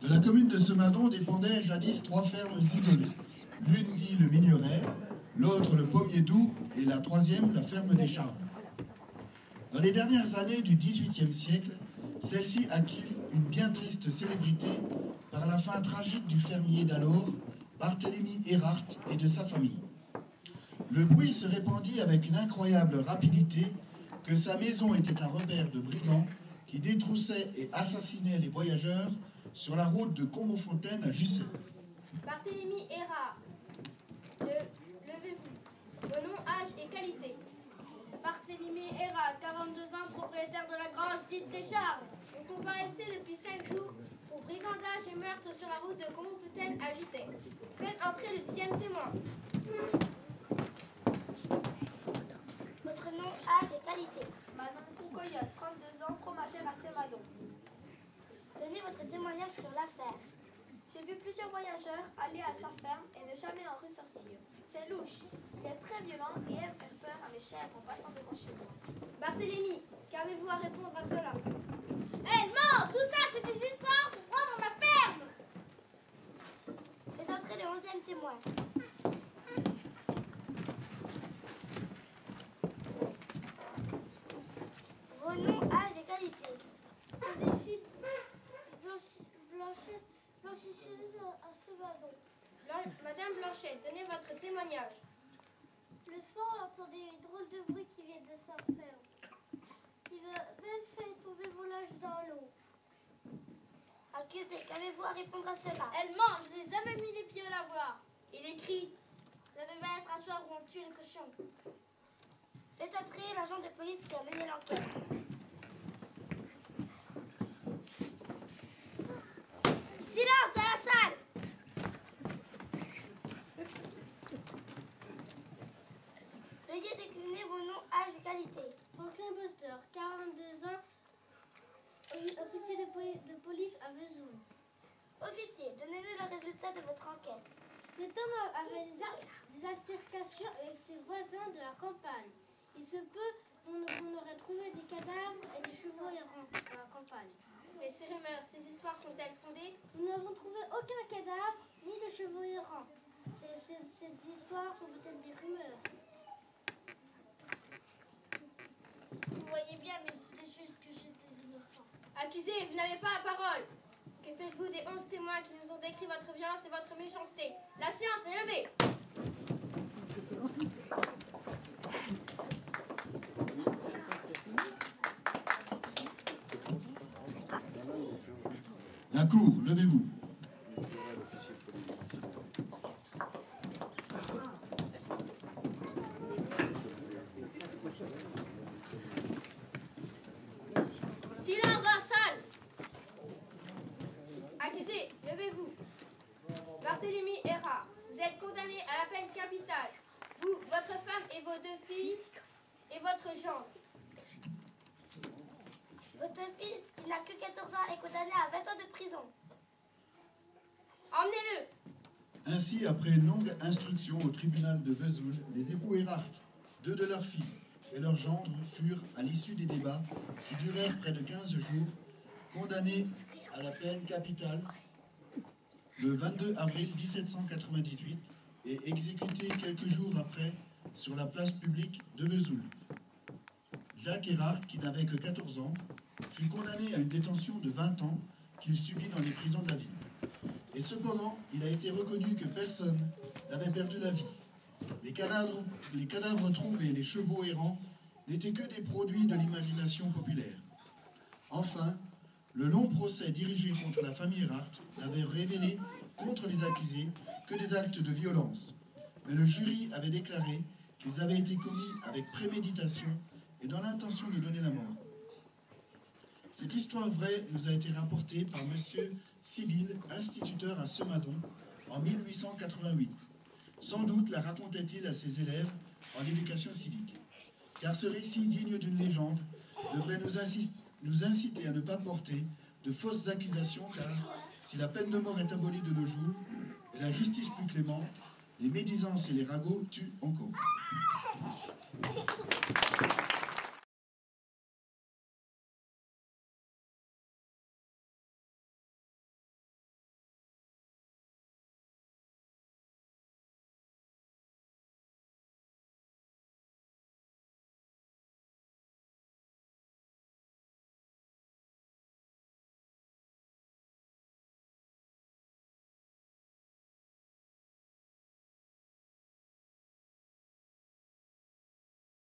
De la commune de Semadon dépendaient jadis 3 fermes isolées. L'une dit le Migneret, l'autre le Pommier Doux et la troisième la ferme des Charmes. Dans les dernières années du XVIIIe siècle, celle-ci acquit une bien triste célébrité par la fin tragique du fermier d'alors, Barthélemy Erhardt et de sa famille. Le bruit se répandit avec une incroyable rapidité que sa maison était un repère de brigands qui détroussaient et assassinaient les voyageurs sur la route de Combeaufontaine à Jussey. Barthélemy Erhardt, levez-vous. Vos noms, âge et qualité. Barthélemy Erhardt, 42 ans, propriétaire de la grange dite des Charmes. Vous comparaissez depuis 5 jours pour brigandage et meurtre sur la route de Combeaufontaine à Jussey. Faites entrer le 10e témoin. Votre nom, âge et qualité. Manon Concoyote, 32 ans, fromagère à Semadon. Donnez votre témoignage sur l'affaire. J'ai vu plusieurs voyageurs aller à sa ferme et ne jamais en ressortir. C'est louche. Il est très violent et aime faire peur à mes chèvres en passant devant chez moi. Barthélemy, qu'avez-vous à répondre à cela? Elle ment! Tout ça, c'est des histoires pour prendre ma ferme! Faites entrer le 11e témoin. Vos noms, âge et qualité. Joséphine blanchisseuse à Semadon. Madame Blanchet, donnez votre témoignage. Le soir, on entendait une drôle de bruit qui vient de sa ferme. Il a même fait tomber mon linge dans l'eau. Accusé, qu'avez-vous à répondre à cela? Elle ment, je n'ai jamais mis les pieds au lavoir. Il écrit, ça devait être un soir où on tue le cochon. Faites entrer l'agent de police qui a mené l'enquête. Silence dans la salle! Veuillez décliner vos noms, âge et qualité. Franklin Buster, 42 ans, officier de police à Vesoul. Officier, donnez-nous le résultat de votre enquête. Cet homme avait des altercations avec ses voisins de la campagne. Il se peut qu'on aurait trouvé des cadavres et des chevaux errants dans la campagne. Ces rumeurs, ces histoires sont-elles fondées? Nous n'avons trouvé aucun cadavre ni de chevaux errants. Ces histoires sont peut-être des rumeurs. Vous voyez bien, messieurs les juges, que j'étais innocent. Accusé, vous n'avez pas la parole. Que faites-vous des 11 témoins qui nous ont décrit votre violence et votre méchanceté? La séance est levée. La cour, levez-vous. Silence dans la salle. Accusé, levez-vous. Barthélemy Erhardt, vous êtes condamné à la peine capitale. Vous, votre femme et vos 2 filles et votre gendre. Votre fils, qui n'a que 14 ans, est condamné à 20 ans de prison. Emmenez-le. Ainsi, après une longue instruction au tribunal de Vesoul, les époux Erhardt, 2 de leurs filles et leurs gendres furent, à l'issue des débats, qui durèrent près de 15 jours, condamnés à la peine capitale le 22 avril 1798 et exécutés quelques jours après sur la place publique de Vesoul. Jacques Erhardt, qui n'avait que 14 ans, fut condamné à une détention de 20 ans qu'il subit dans les prisons de la ville. Et cependant, il a été reconnu que personne n'avait perdu la vie. Les cadavres trouvés, les chevaux errants, n'étaient que des produits de l'imagination populaire. Enfin, le long procès dirigé contre la famille Erhardt avait révélé contre les accusés que des actes de violence. Mais le jury avait déclaré qu'ils avaient été commis avec préméditation et dans l'intention de donner la mort. Cette histoire vraie nous a été rapportée par M. Sibyl, instituteur à Semadon, en 1888. Sans doute la racontait-il à ses élèves en éducation civique. Car ce récit digne d'une légende devrait nous inciter à ne pas porter de fausses accusations, car si la peine de mort est abolie de nos jours et la justice plus clémente, les médisances et les ragots tuent encore.